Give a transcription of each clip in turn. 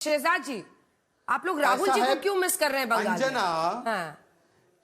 शहजाद जी, आप लोग राहुल जी को क्यों मिस कर रहे हैं बंगाल में? अंजना, हाँ।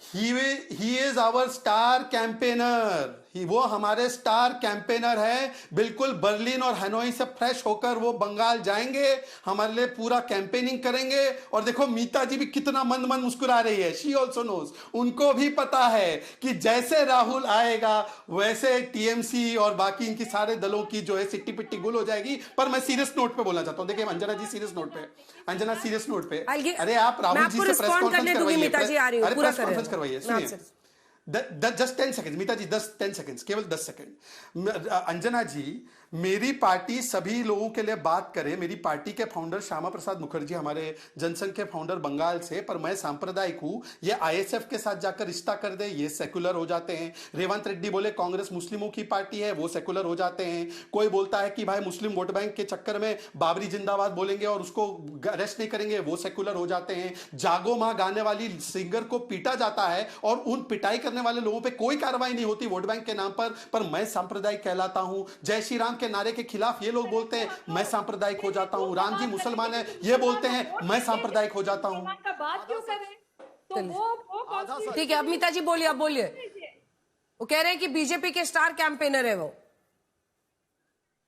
He is our star campaigner. वो हमारे स्टार कैंपेनर है। बिल्कुल बर्लिन और हनोई से फ्रेश होकर वो बंगाल जाएंगे, हमारे लिए पूरा कैंपेनिंग करेंगे। और देखो मीता जी भी कितना मंद मंद मुस्कुरा रही है। शी ऑल्सो नोज, उनको भी पता है कि जैसे राहुल आएगा वैसे टीएमसी और बाकी इनकी सारे दलों की जो है सिट्टी पिट्टी गुल हो जाएगी। पर मैं सीरियस नोट पे बोलना चाहता हूं। देखिए अंजना जी, सीरियस नोट पे, अंजना सीरियस नोट पे, अरे आप राहुल जी से प्रेस कॉन्फ्रेंस करवाइए, अरे प्रेस कॉन्फ्रेंस करवाइए। सुनिए, जस्ट 10 सेकेंड मीता जी, 10 सेकेंड, केवल 10 सेकेंड। अंजना जी, मेरी पार्टी सभी लोगों के लिए बात करे। मेरी पार्टी के फाउंडर श्यामा प्रसाद मुखर्जी हमारे जनसंघ के फाउंडर बंगाल से, पर मैं सांप्रदायिक हूं। ये आईएसएफ के साथ जाकर रिश्ता कर दे, ये सेकुलर हो जाते हैं। रेवंत रेड्डी बोले कांग्रेस मुस्लिमों की पार्टी है, वो सेकुलर हो जाते हैं। कोई बोलता है कि भाई मुस्लिम वोट बैंक के चक्कर में बाबरी जिंदाबाद बोलेंगे और उसको अरेस्ट नहीं करेंगे, वो सेकुलर हो जाते हैं। जागो मां गाने वाली सिंगर को पीटा जाता है और उन पिटाई करने वाले लोगों पे कोई कार्रवाई नहीं होती वोट बैंक के नाम पर मैं सांप्रदायिक कहलाता हूं। जय श्री राम के नारे के खिलाफ ये लोग बोलते हैं, मैं सांप्रदायिक हो जाता हूं। राम जी मुसलमान है ये बोलते हैं, मैं सांप्रदायिक हो जाता हूं। बात क्यों करें? तो वो ठीक है, अब मीता जी बोलिए, अब बोलिए। वो कह रहे हैं कि बीजेपी के स्टार कैंपेनर है वो।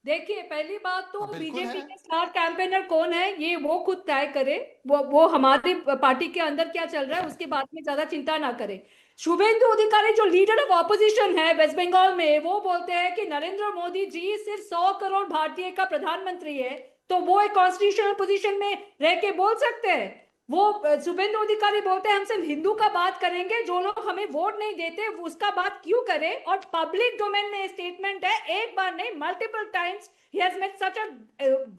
देखिए, पहली बात तो बीजेपी के स्टार कैंपेनर कौन है ये वो खुद तय करे। वो हमारी पार्टी के अंदर क्या चल रहा है उसके बारे में ज्यादा चिंता ना करे। शुभेंदु अधिकारी जो लीडर ऑफ ऑपोजिशन है वेस्ट बंगाल में, वो बोलते हैं कि नरेंद्र मोदी जी सिर्फ 100 करोड़ भारतीय का प्रधानमंत्री है, तो वो एक कॉन्स्टिट्यूशनल पोजीशन में रह के बोल सकते हैं। वो शुभेंदु अधिकारी बोलते हैं हम सिर्फ हिंदू का बात करेंगे, जो लोग हमें वोट नहीं देते उसका बात क्यों करें। और पब्लिक डोमेन में स्टेटमेंट है, एक बार नहीं multiple times he has made such a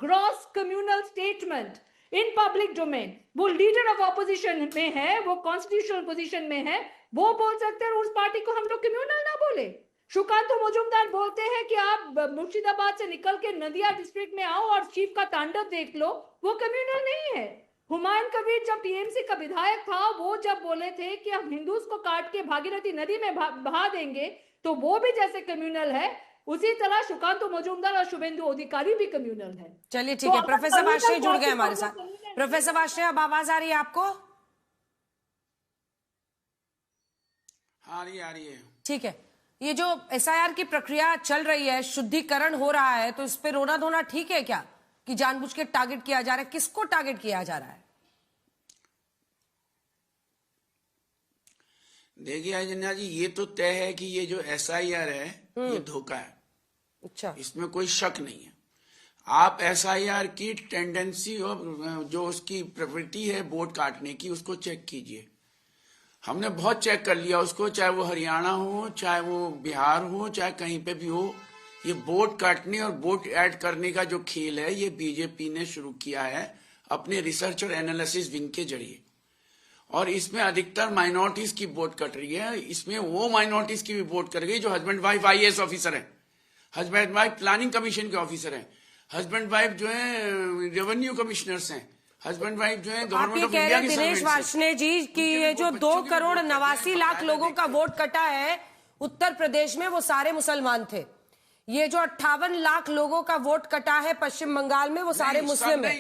gross communal statement in public domain। वो लीडर ऑफ ऑपोजिशन में है, वो कॉन्स्टिट्यूशनल पोजीशन में है, वो बोल सकते हैं उस पार्टी को हम लोग कम्युनल ना बोले। सुकांत मजूमदार बोलते हैं कि आप मुर्शिदाबाद से निकल के नदिया डिस्ट्रिक्ट में आओ और शिव का तांडव देख लो, वो कम्युनल नहीं है। हुमायूं कबीर जब टीएमसी का विधायक था, वो जब बोले थे कि हम हिंदूज को काट के भागीरथी नदी में बहा देंगे, तो वो भी जैसे कम्युनल है, उसी तरह सुकांत मजूमदार और शुभेंदु अधिकारी भी कम्युनल है। चलिए ठीक है, प्रोफेसर वाश्रय जुड़ गए हमारे साथ। प्रोफेसर वाश्रय, अब आवाज आ रही है आपको? आ रही है। ठीक है, ये जो एसआईआर की प्रक्रिया चल रही है, शुद्धिकरण हो रहा है, तो इस पे रोना धोना ठीक है क्या कि जानबूझ के टारगेट किया जा रहा है? किसको टारगेट किया जा रहा है? देखिए अजन्या जी, ये तो तय है कि ये जो एसआईआर है ये धोखा है। अच्छा, इसमें कोई शक नहीं है। आप एसआईआर की टेंडेंसी और जो उसकी प्रवृत्ति है वोट काटने की, उसको चेक कीजिए। हमने बहुत चेक कर लिया उसको, चाहे वो हरियाणा हो, चाहे वो बिहार हो, चाहे कहीं पे भी हो। ये वोट काटने और वोट ऐड करने का जो खेल है, ये बीजेपी ने शुरू किया है अपने रिसर्च और एनालिसिस विंग के जरिए। और इसमें अधिकतर माइनॉरिटीज की वोट कट रही है। इसमें वो माइनॉरिटीज की भी वोट कट गई जो हस्बैंड वाइफ आईएएस ऑफिसर है, हस्बैंड वाइफ प्लानिंग कमीशन के ऑफिसर हैं, हस्बैंड वाइफ जो है रेवेन्यू कमिश्नर्स हैं, हस्बैंड वाइफ जो है गवर्नमेंट ऑफ इंडिया की दिनेश वार्ष्णेय जी कि ये जो 2,89,00,000 लोगों का वोट कटा है उत्तर प्रदेश में, वो सारे मुसलमान थे। ये जो 58 लाख लोगों का वोट कटा है पश्चिम बंगाल में, वो सारे मुस्लिम है।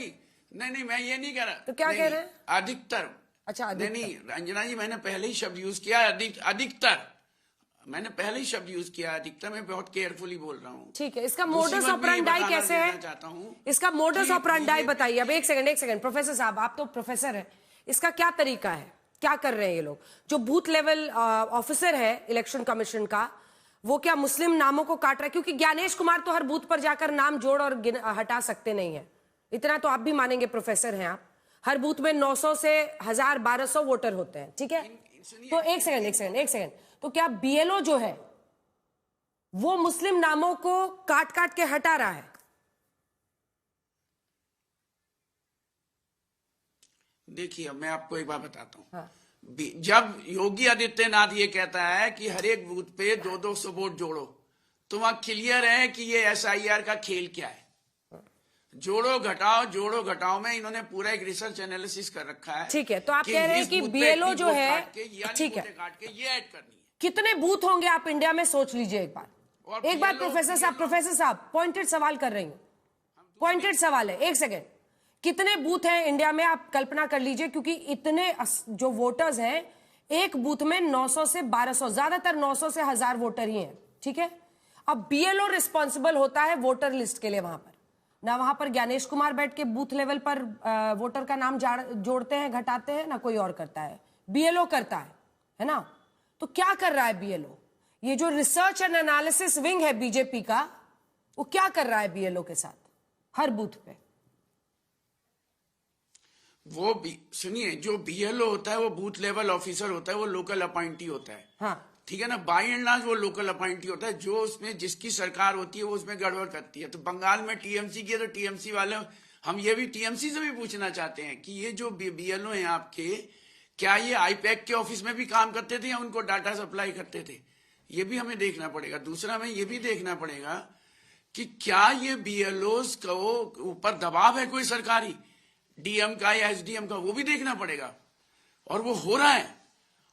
नहीं, मैं ये नहीं कह रहा। तो क्या कह रहे हैं? अधिकतर। अच्छा, नहीं रंजना जी, मैंने पहले ही शब्द यूज किया अधिकतर। मैंने पहले ही शब्द यूज किया अधिकतर। मैं बहुत केयरफुली बोल रहा हूँ। ठीक है, इसका मोडस ऑपरेंडाई कैसे है? चाहता हूँ इसका मोडस ऑपरेंडाई बताइए। अब एक सेकंड प्रोफेसर साहब, आप तो प्रोफेसर हैं, इसका क्या तरीका है, क्या कर रहे हैं ये लोग? जो बूथ लेवल ऑफिसर है इलेक्शन कमीशन का, वो क्या मुस्लिम नामों को काट रहा है? क्योंकि ज्ञानेश कुमार तो हर बूथ पर जाकर नाम जोड़ और हटा सकते नहीं है, इतना तो आप भी मानेंगे, प्रोफेसर हैं आप। हर बूथ में 900 से 1000 1200 वोटर होते हैं, ठीक है? तो एक सेकंड, तो क्या बीएलओ जो है वो मुस्लिम नामों को काट काट के हटा रहा है? देखिए, मैं आपको एक बात बताता हूँ। हाँ। जब योगी आदित्यनाथ ये कहता है कि हर एक बूथ पे 200 वोट जोड़ो, तो वहां क्लियर है कि ये एसआईआर का खेल क्या है। जोड़ो घटाओ में इन्होंने पूरा एक रिसर्च एनालिसिस कर रखा है। ठीक है, तो आप कह रहे हैं कि बीएलओ जो है, ठीक है, काट के ये ऐड करनी है। कितने बूथ होंगे आप इंडिया में सोच लीजिए एक बार। प्रोफेसर साहब पॉइंटेड सवाल कर रही हूँ, पॉइंटेड सवाल है, एक सेकेंड। कितने बूथ हैं इंडिया में, आप कल्पना कर लीजिए, क्योंकि इतने जो वोटर्स हैं, एक बूथ में 900 से 1200, ज्यादातर 900 से 1000 वोटर ही हैं, ठीक है। अब बीएलओ रिस्पॉन्सिबल होता है वोटर लिस्ट के लिए, वहां पर ना वहां पर ज्ञानेश कुमार बैठ के बूथ लेवल पर वोटर का नाम जोड़ते हैं, घटाते हैं, ना कोई और करता है, बीएलओ करता है ना। तो क्या कर रहा है बीएलओ? ये जो रिसर्च एंड एनालिसिस विंग है बीजेपी का, वो क्या कर रहा है बीएलओ के साथ हर बूथ पे? वो सुनिए, जो बीएलओ होता है वो बूथ लेवल ऑफिसर होता है, वो लोकल अपॉइंटी होता है। हाँ, ठीक है ना, बाई एंड लार्ज वो लोकल अपॉइंटी होता है। जो उसमें जिसकी सरकार होती है वो उसमें गड़बड़ करती है। तो बंगाल में टीएमसी की है, तो टीएमसी वाले, हम ये भी टीएमसी से भी पूछना चाहते हैं कि ये जो बीएलओ हैं आपके, क्या ये आईपैक के ऑफिस में भी काम करते थे या उनको डाटा सप्लाई करते थे? ये भी हमें देखना पड़ेगा। दूसरा हमें ये भी देखना पड़ेगा कि क्या ये बीएलओस को ऊपर दबाव है कोई सरकारी, डीएम का या एसडीएम का, वो भी देखना पड़ेगा। और वो हो रहा है,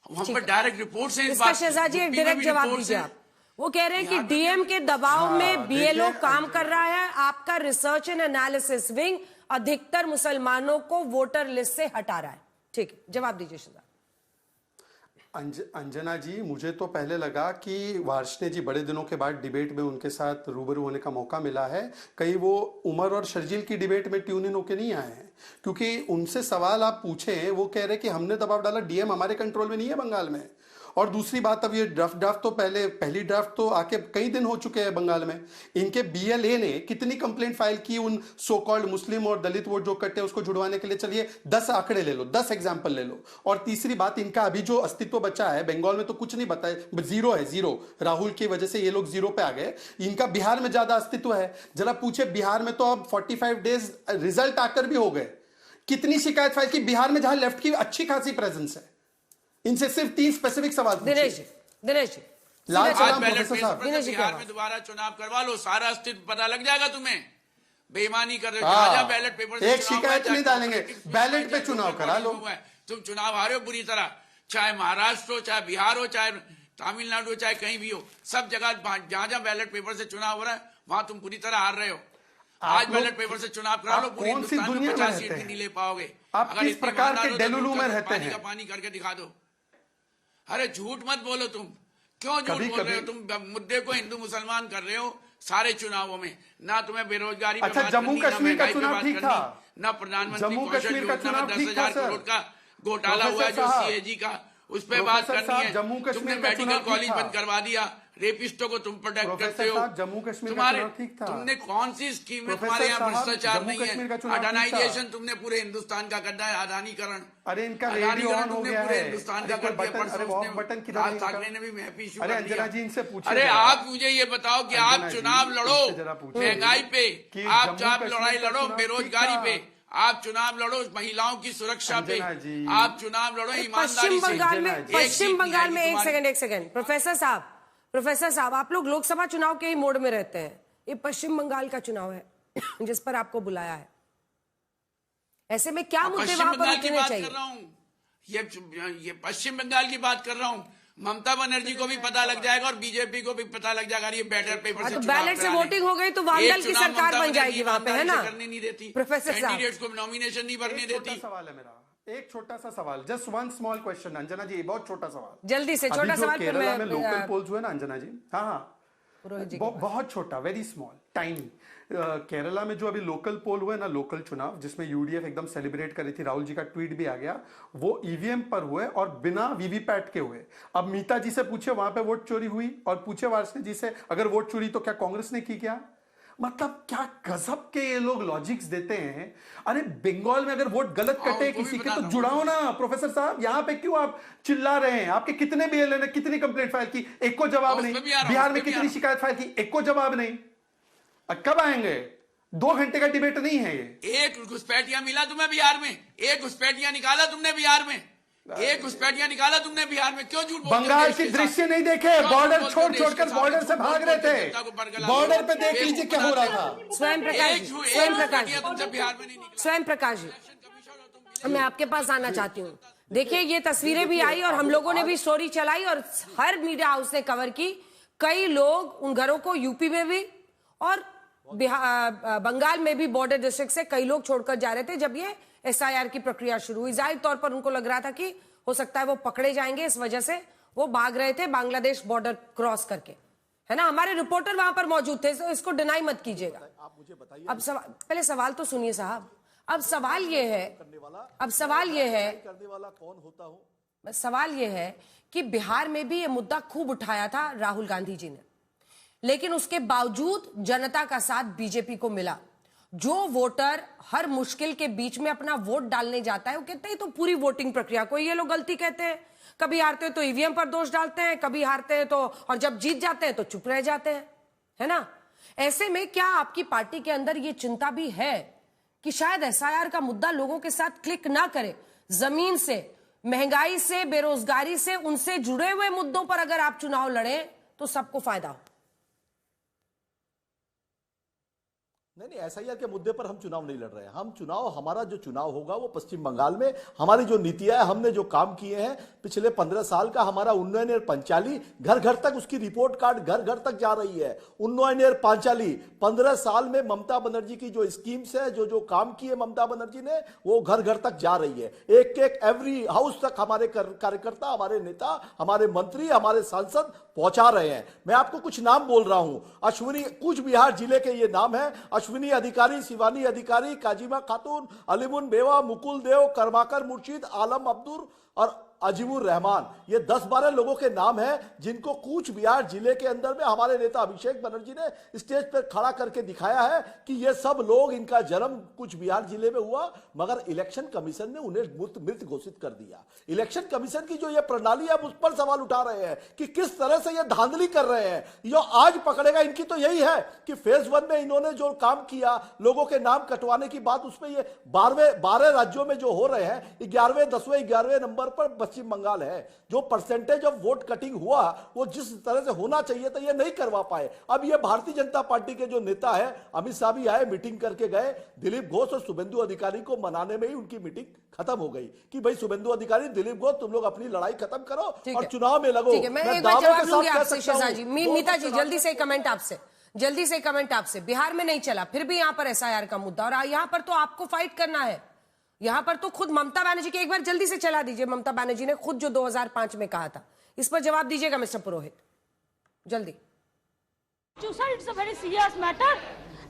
वहां पर डायरेक्ट रिपोर्ट से इसका शहजाद जी एक डायरेक्ट जवाब दीजिए आप। वो कह रहे हैं कि डीएम के दबाव में बीएलओ काम कर रहा है, आपका रिसर्च एंड एनालिसिस विंग अधिकतर मुसलमानों को वोटर लिस्ट से हटा रहा है। ठीक है, जवाब दीजिए शहजाद। अंजना जी, मुझे तो पहले लगा कि वार्ष्णेय जी बड़े दिनों के बाद डिबेट में उनके साथ रूबरू होने का मौका मिला है, कहीं वो उमर और शर्जील की डिबेट में ट्यून इन होके नहीं आए हैं, क्योंकि उनसे सवाल आप पूछे, वो कह रहे कि हमने दबाव डाला, डीएम हमारे कंट्रोल में नहीं है बंगाल में। और दूसरी बात, अब ये ड्राफ्ट तो पहली ड्राफ्ट तो आके कई दिन हो चुके हैं बंगाल में। इनके बीएलए ने कितनी कंप्लेंट फाइल की उन सो कॉल्ड मुस्लिम और दलित वोट जो कटे उसको जुड़वाने के लिए? चलिए 10 आंकड़े ले लो, 10 एग्जाम्पल ले लो। और तीसरी बात, इनका अभी जो अस्तित्व बचा है बंगाल में तो कुछ नहीं बताए, जीरो है, जीरो। राहुल की वजह से ये लोग जीरो पे आ गए। इनका बिहार में ज्यादा अस्तित्व है। जरा पूछे, बिहार में तो अब 45 डेज रिजल्ट आकर भी हो गए, कितनी शिकायत फाइल की बिहार में, जहां लेफ्ट की अच्छी खासी प्रेजेंस है। इनसे सिर्फ 3 स्पेसिफिक सवाल पूछिए। दिनेश जी लाल आज सलाम बैलेट प्रोफेसर साहब। पेपर से बिहार में दोबारा चुनाव करवा लो, सारा अस्तित्व पता लग जाएगा तुम्हें। बेईमानी कर रहे हो, जहां बैलेट पेपर से एक शिकायत नहीं डालेंगे, बैलेट पे चुनाव करा लो। तुम चुनाव हारे हो बुरी तरह, चाहे महाराष्ट्र हो, चाहे बिहार हो, चाहे तमिलनाडु हो, चाहे कहीं भी हो, सब जगह जहां जहां बैलेट पेपर से चुनाव हो रहा है वहां तुम बुरी तरह हार रहे हो। आज बैलेट पेपर से चुनाव करा लो, पूरी हिंदुस्तान में 50 सीट भी नहीं ले पाओगे। आप किस प्रकार के डेलुलू में रहते हैं? पानी करके दिखा दो। अरे झूठ मत बोलो, तुम क्यों झूठ बोल रहे हो? तुम मुद्दे को हिंदू मुसलमान कर रहे हो सारे चुनावों में। ना तुम्हें बेरोजगारी पे बात जम्मू करनी, ना कश्मीर का महंगाई पे चुनाव बात ठीक करनी, था। ना प्रधानमंत्री जम्मू कौशल कश्मीर का योजना में चुनाव ठीक था 10,000 करोड़ का घोटाला हुआ है जो सीएजी का, उस पे बात करनी है। जम्मू तुमने कश्मीर का मेडिकल चुनाव कॉलेज ठीक था। बंद करवा दिया, रेपिस्टों को तुम प्रोटेक्ट करते हो। जम्मू कश्मीर का तुम्हारे चुनाव ठीक था। तुमने कौन सी स्कीम में प्रोफेसर तुम्हारे यहाँ साहब, भ्रष्टाचार जम्मू नहीं कश्मीर का है? चुनाव ठीक था। अडानाइजेशन तुमने पूरे हिंदुस्तान का करना है, अदानीकरण। अरे इनका अदानीकरण रेडियो ऑन हो तुमने गया पूरे है। हिंदुस्तान का अरे कर दिया। बटन, परसों अरे उसने ऑफ बटन किधर राज है इनका? ठाकरे ने भी मैपी शुरू अरे कर अंजना दिया। जी इनसे पूछिए अरे जरा। आप मुझे ये बताओ कि अंजना आप जी, चुनाव लड़ो इनसे जरा पूछिए महंगाई पे, कि आप जम्मू चाप कश्मीर लड़ाई का लड़ो चुनाव ठीक बेरोजगारी था। पे, आप चुनाव लड़ो महिलाओं की सुरक्षा पे, अंजना जी। आप चुनाव लड़ो ईमानदारी पश्चिम से। बंगाल में, एक पश्चिम बंगाल में, एक तुम्हारी- सेकंड प्रोफेसर साहब, आप लोग लोकसभा चुनाव के ही मोड में रहते हैं। ये पश्चिम बंगाल का चुनाव है जिस पर आपको बुलाया है। ऐसे में क्या मुद्दे पश्चिम वहां पर बंगाल की उठने बात चाहिए? कर रहा हूँ, ये पश्चिम बंगाल की बात कर रहा हूँ। ममता बनर्जी को भी पता लग जाएगा और बीजेपी को भी पता लग जाएगा ये बैलेट पेपर से तो चुनाव बैलेट से करा वोटिंग लें। हो गई तो वामदल की एक चुनाव सरकार ममता बन बनर्जी जाएगी वहां पे, है ना? ईमानदारी से करने नहीं देती, प्रोफेसर साहब, कैंडिडेट्स को नॉमिनेशन नहीं भरने एक छोटा देती। सवाल है मेरा, एक छोटा सा सवाल, just one small question. Anjana ji, बहुत छोटा सवाल, जल्दी से अभी छोटा जो सवाल फिर केरला में मैं लोकल पोल्स हुए ना अंजना जी, हाँ पुरोहित जी बहुत छोटा, वेरी स्मॉल, टाइनी। केरला में जो अभी लोकल पोल हुए ना, लोकल चुनाव, जिसमें यूडीएफ एकदम सेलिब्रेट करी थी, राहुल जी का ट्वीट भी आ गया, वो ईवीएम पर हुए और बिना वीवीपैट के हुए। अब मीता जी से पूछे वहां पे वोट चोरी हुई, और पूछे वार्ष्णेय जी से अगर वोट चोरी तो क्या कांग्रेस ने की क्या? मतलब क्या गजब के ये लोग लॉजिक्स देते हैं। अरे बंगाल में अगर वोट गलत कटे उनको भी किसी के बता तो दो। जुड़ाओ ना। प्रोफेसर साहब, यहाँ पे क्यों आप चिल्ला रहे हैं? आपके कितने बीएलए ने कितनी कंप्लेंट फाइल की, एक को जवाब उस नहीं। पे भी आ रहा हूं, बिहार उस में पे भी आ कितनी रहा हूं। शिकायत फाइल की, एक को जवाब नहीं। अब कब आएंगे? 2 घंटे का डिबेट नहीं है ये। एक घुसपैठिया मिला तुम्हें बिहार में, एक घुसपैठिया निकाला तुमने बिहार में, एक घुसपैठिया निकाला तुमने बिहार में। क्यों झूठ बोलते हो बंगाल देश की के साथ? दृश्य नहीं देखे, क्यों बॉर्डर बोलते हो छोड़ देश छोड़कर के साथ? बॉर्डर से झूठ भाग बोलते रहे हो, जनता को थे। बरगला बॉर्डर दो। पे देख बेवकूफ लीजिए क्या हो रहा था। स्वयं प्रकाश एक जी, झूठ- स्वयं एक प्रकाश घुसपैठिया जी, तुमसे बिहार में नहीं निकला। स्वयं प्रकाश जी, मैं आपके पास आना चाहती हूँ। देखिए, ये तस्वीरें भी आई और हम लोगों ने भी स्टोरी चलाई और हर मीडिया हाउस ने कवर की। कई लोग उन घरों को यूपी में भी और बंगाल में भी बॉर्डर डिस्ट्रिक्ट से कई लोग छोड़कर जा रहे थे जब ये एसआईआर की प्रक्रिया शुरू हुई। जाहिर तौर पर उनको लग रहा था कि हो सकता है वो पकड़े जाएंगे, इस वजह से वो भाग रहे थे बांग्लादेश बॉर्डर क्रॉस करके, है ना। हमारे रिपोर्टर वहां पर मौजूद थे, तो इसको डिनाई मत कीजिएगा। अब पहले सवाल तो सुनिए साहब। अब सवाल ये है करने वाला कौन होता हूं? सवाल ये है कि बिहार में भी ये मुद्दा खूब उठाया था राहुल गांधी जी ने, लेकिन उसके बावजूद जनता का साथ बीजेपी को मिला। जो वोटर हर मुश्किल के बीच में अपना वोट डालने जाता है वो कहते हैं तो पूरी वोटिंग प्रक्रिया को ये लोग गलती कहते हैं। कभी हारते हैं तो ईवीएम पर दोष डालते हैं, कभी हारते हैं तो, और जब जीत जाते हैं तो चुप रह जाते हैं, है ना। ऐसे में क्या आपकी पार्टी के अंदर ये चिंता भी है कि शायद एसआईआर का मुद्दा लोगों के साथ क्लिक ना करे? जमीन से, महंगाई से, बेरोजगारी से, उनसे जुड़े हुए मुद्दों पर अगर आप चुनाव लड़ें तो सबको फायदा हो। नहीं, एसआईआर के मुद्दे पर हम चुनाव नहीं लड़ रहे हैं। हम चुनाव, हमारा जो चुनाव होगा वो पश्चिम बंगाल में हमारी जो नीतियां है, हमने जो काम किए हैं पिछले 15 साल का, हमारा उन्नयन और पांचाली घर घर तक, उसकी रिपोर्ट कार्ड घर घर तक जा रही है। उन्नयन और पांचाली 15 साल में ममता बनर्जी की जो स्कीम्स है, जो काम किए ममता बनर्जी ने, वो घर घर तक जा रही है। एक एक एवरी हाउस तक हमारे कार्यकर्ता, हमारे नेता, हमारे मंत्री, हमारे सांसद पहुंचा रहे हैं। मैं आपको कुछ नाम बोल रहा हूं। अश्विनी, कूच बिहार जिले के ये नाम है, अश्विनी अधिकारी, शिवानी अधिकारी, काजिमा खातून, अलीमुन बेवा, मुकुल देव, करमाकर मुर्शीद, आलम अब्दुल और अजीबुर रहमान। ये 10-12 लोगों के नाम हैं जिनको कूच बिहार जिले के अंदर में हमारे नेता अभिषेक बनर्जी ने स्टेज पर खड़ा करके दिखाया है कि ये सब लोग, इनका जन्म कूच बिहार जिले में हुआ, मगर इलेक्शन कमीशन ने उन्हें मृत घोषित कर दिया। इलेक्शन कमीशन की जो ये प्रणाली है, उस पर सवाल उठा रहे हैं कि किस तरह से ये धांधली कर रहे हैं। जो आज पकड़ेगा इनकी तो यही है कि फेज 1 में इन्होंने जो काम किया, लोगों के नाम कटवाने की बात, उसमें ये 12 राज्यों में जो हो रहे हैं, 11वें 10वें 11वें नंबर पर पश्चिम बंगाल है। जो परसेंटेज ऑफ वोट कटिंग हुआ, वो जिस तरह से होना चाहिए था, ये नहीं करवा पाए। अब ये भारतीय जनता पार्टी के जो नेता है, अमित शाह भी आए, मीटिंग करके गए। दिलीप घोष और शुभेंदु अधिकारी को मनाने में ही उनकी मीटिंग खत्म हो गई कि भाई शुभेंदु अधिकारी, दिलीप घोष, तुम लोग अपनी लड़ाई खत्म करो और चुनाव में लगो। मैं एक बार जवाब लूंगी आपसे शहजाद जी। मीता जी, जल्दी से कमेंट आपसे। बिहार में नहीं चला, फिर भी यहां पर एसआईआर का मुद्दा, और यहां पर तो आपको फाइट करना है। यहां पर तो खुद ममता बनर्जी के, एक बार जल्दी से चला दीजिए। ममता बनर्जी ने खुद जो 2005 में कहा था, इस पर जवाब दीजिएगा मिस्टर पुरोहित, जल्दी। It's a very serious matter,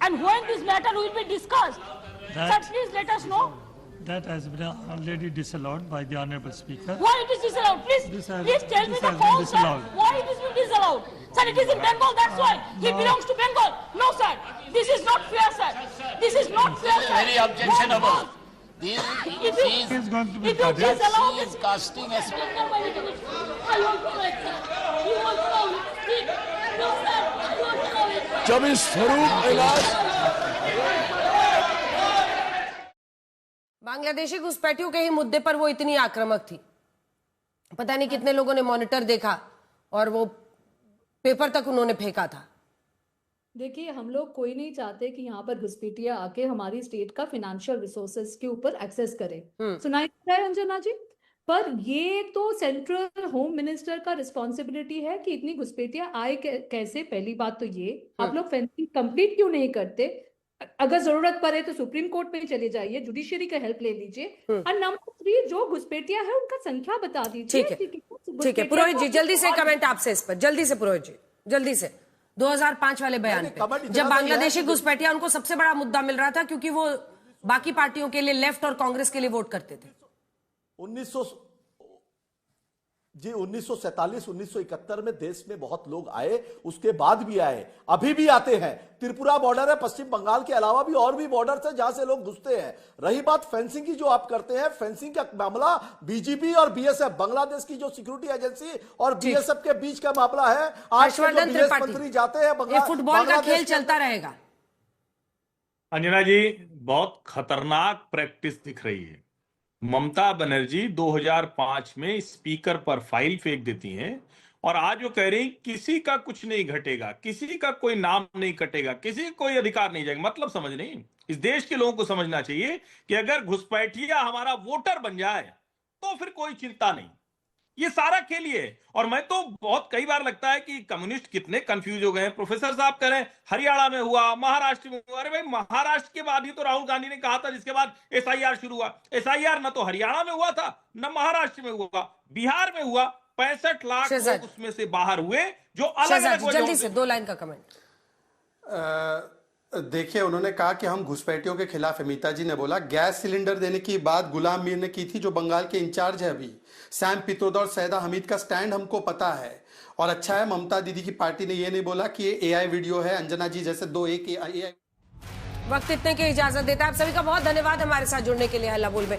and when this matter will be discussed, sir, please let us know. That has been already disallowed by the Honorable Speaker. Why it is disallowed? Please tell me the cause, sir. Why it is being disallowed? Sir, it is in Bengal, that's why. He belongs to Bengal. No, sir. This is not fair, sir. This is not fair, sir. Very objectionable. If you disallow this, casting as I want to know it, sir. You want to know it? No, sir. I want to know it. जब इस स्वरूप इलाज बांग्लादेशी घुसपैठियों के ही मुद्दे पर वो इतनी आक्रामक थी, पता नहीं कितने लोगों ने मॉनिटर देखा और वो पेपर तक उन्होंने फेंका था। देखिए, हम लोग कोई नहीं चाहते कि यहाँ पर घुसपैठिया आके हमारी स्टेट का फाइनेंशियल रिसोर्सेज के ऊपर एक्सेस करे। सुनाई दे रहा है अंजना जी? पर ये तो सेंट्रल होम मिनिस्टर का रिस्पॉन्सिबिलिटी है कि इतनी घुसपैठिया आए कैसे। पहली बात तो ये, आप लोग फेंसिंग कंप्लीट क्यों नहीं करते? अगर जरूरत पड़े तो सुप्रीम कोर्ट में चले जाइए, जुडिशरी का हेल्प ले लीजिए। और नंबर 3, जो घुसपैठिया है उनका संख्या बता दीजिए। ठीक है पुरोहित जी, जल्दी से कमेंट आपसे इस पर, जल्दी से पुरोहित जी, जल्दी से। 2005 वाले बयान पे, जब बांग्लादेशी घुसपैठिया, उनको सबसे बड़ा मुद्दा मिल रहा था क्योंकि वो बाकी पार्टियों के लिए, लेफ्ट और कांग्रेस के लिए वोट करते थे। 1947 1971 में देश में बहुत लोग आए, उसके बाद भी आए, अभी भी आते हैं। त्रिपुरा बॉर्डर है, पश्चिम बंगाल के अलावा भी और भी बॉर्डर है जहां से लोग घुसते हैं। रही बात फेंसिंग की, जो आप करते हैं, फेंसिंग का मामला बीजीपी और बीएसएफ, बांग्लादेश की जो सिक्योरिटी एजेंसी और बीएसएफ के बीच का मामला है। आज विदेश मंत्री जाते हैं, फुटबॉल का खेल चलता रहेगा। अंजना जी, बहुत खतरनाक प्रैक्टिस दिख रही है। ममता बनर्जी 2005 में स्पीकर पर फाइल फेंक देती हैं और आज वो कह रही किसी का कुछ नहीं घटेगा, किसी का कोई नाम नहीं कटेगा, किसी का कोई अधिकार नहीं जाएगा। मतलब समझ नहीं, इस देश के लोगों को समझना चाहिए कि अगर घुसपैठिया हमारा वोटर बन जाए तो फिर कोई चिंता नहीं। ये सारा खेल ही है। और मैं तो बहुत कई बार लगता है कि कम्युनिस्ट कितने कंफ्यूज हो गए हैं। प्रोफेसर साहब कह रहे हैं हरियाणा में हुआ, महाराष्ट्र में हुआ। अरे भाई, महाराष्ट्र के बाद ही तो राहुल गांधी ने कहा था, जिसके बाद एसआईआर शुरू हुआ। एसआईआर न तो हरियाणा में हुआ था, न महाराष्ट्र में हुआ, बिहार में हुआ। 65 लाख लोग उसमें से बाहर हुए जो अलग अलग जल्दी से 2 लाइन का कमेंट। देखिए, उन्होंने कहा कि हम घुसपैठियों के खिलाफ है। मीता जी ने बोला गैस सिलेंडर देने की बात गुलाम मीर ने की थी, जो बंगाल के इंचार्ज है अभी। सैम पित्रोदा और सैयदा हमीद का स्टैंड हमको पता है। और अच्छा है ममता दीदी की पार्टी ने ये नहीं बोला कि ये एआई वीडियो है। अंजना जी जैसे 2 एक एआई। वक्त इतने की इजाजत देता है। आप सभी का बहुत धन्यवाद हमारे साथ जुड़ने के लिए हल्ला बोल में।